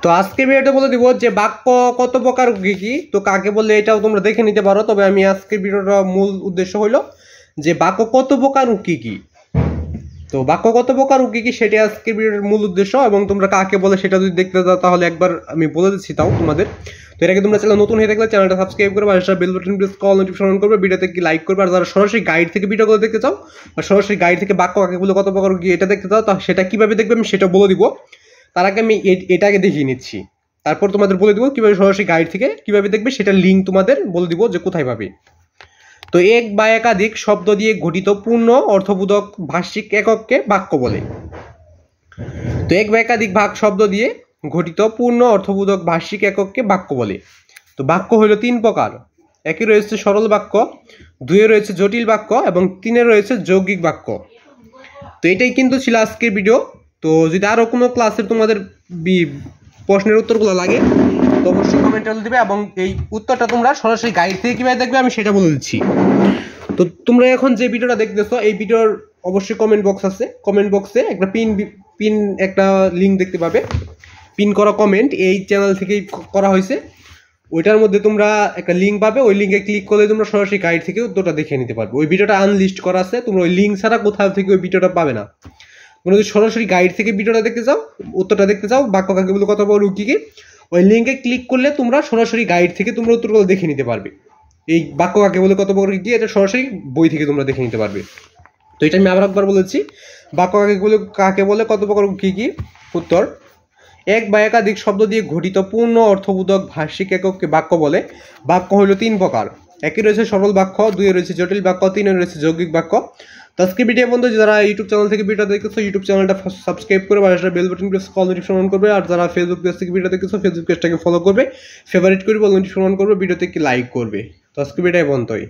তো আজকে ভিডিওতে বলে দিব যে বাক্য কত প্রকার কি কি, তো কাকে বলে এটাও তোমরা দেখে নিতে পারো। তবে আমি আজকের ভিডিওটা মূল উদ্দেশ্য হলো যে বাক্য কত প্রকার কি কি। তো বাক্য কত প্রকার কি কি সেটা আজকের ভিডিওর মূল উদ্দেশ্য, এবং তোমরা কাকে বলে সেটা যদি দেখতে চাও তাহলে একবার আমি বলে দিচ্ছি তাও তোমাদের। তো এর আগে তোমরা চ্যানেল নতুন হয়ে থাকলে চ্যানেলটা সাবস্ক্রাইব করবে, আর বেল বাটন প্রেস কল নোটিফিকেশন অন করবে, ভিডিওতে কি লাইক করবে। আর যারা সরাসরি গাইড থেকে ভিডিওগুলো দেখতে চাও বা সরাসরি গাইড থেকে বাক্য কাকে বলে কত প্রকার কি এটা দেখতে চাও, তা সেটা কিভাবে দেখবে আমি সেটা বলে দিব। তার আগে আমি এটাকে দেখিয়ে নিচ্ছি, তারপর তোমাদের বলে দিব কিভাবে সরাসরি গাইড থেকে কিভাবে দেখবে সেটা লিঙ্ক তোমাদের বলে দিব যে কোথায় পাবে। তো এক বা একাধিক শব্দ দিয়ে গঠিত পূর্ণ অর্থবোধক ভাষিক একককে বাক্য বলে। তো এক বা একাধিক ভাগ শব্দ দিয়ে গঠিত পূর্ণ অর্থবোধক ভাষিক একককে বাক্য বলে। তো বাক্য হইল তিন প্রকার। একে রয়েছে সরল বাক্য, দুয়ে রয়েছে জটিল বাক্য, এবং তিনে রয়েছে যৌগিক বাক্য। তো এটাই কিন্তু ছিল আজকের ভিডিও। তো যদি আরও কোনো ক্লাসের তোমাদের প্রশ্নের উত্তরগুলো লাগে তো অবশ্যই কমেন্টে বলে দেবে, এবং এই উত্তরটা তোমরা সরাসরি গাইড থেকে কীভাবে দেখবে আমি সেটা বলে দিচ্ছি। তো তোমরা এখন যে ভিডিওটা দেখতেছো এই ভিডিওর অবশ্যই কমেন্ট বক্স আছে, কমেন্ট বক্সে একটা পিন একটা লিঙ্ক দেখতে পাবে, পিন করা কমেন্ট এই চ্যানেল থেকেই করা হয়েছে। ওইটার মধ্যে তোমরা একটা লিঙ্ক পাবে, ওই লিঙ্কে ক্লিক করলে তোমরা সরাসরি গাইড থেকে উত্তরটা দেখে নিতে পারবে। ওই ভিডিওটা আনলিস্ট করা আছে, তোমরা ওই লিঙ্ক ছাড়া কোথাও থেকে ওই ভিডিওটা পাবে না। তোমরা যদি সরাসরি গাইড থেকে ভিডিওটা দেখতে চাও, উত্তরটা দেখতে চাও, বাক্য কাকে বলে কথা বলো কি কি, ওই লিঙ্কে ক্লিক করলে তোমরা সরাসরি গাইড থেকে তোমরা উত্তরগুলো দেখে নিতে পারবে। এই বাক্য কাকে বলে কত প্রকার কি এটা সরাসরি বই থেকে তোমরা দেখে নিতে পারবে। তো এটা আমি আবার একবার বলেছি, বাক্য কাকে বলে কত প্রকার কি কি। উত্তর: এক বা একাধিক শব্দ দিয়ে গঠিত পূর্ণ অর্থবোধক ভাষিক একককে বাক্য বলে। বাক্য হইল তিন প্রকার। একে রয়েছে সরল বাক্য, দুয়ে রয়েছে জটিল বাক্য, তিনে রয়েছে যৌগিক বাক্য। তো আজকে ভিডিও বন্ধু যারা ইউটিউব চ্যানেল থেকে ভিডিও দেখতেছো ইউটিউব চ্যানেলটা সাবস্ক্রাইব করে আর বেল বাটন প্রেস কল নোটিফিকেশন অন করবে। আর যারা ফেসবুক পেজ থেকে ভিডিও দেখতেছো ফেসবুক পেজটাকে ফলো করবে, ফেভারিট করবে, নোটিফিকেশন অন করবে, ভিডিওতে কি লাইক করবে। তো আজকে ভিডিও বন্ধই।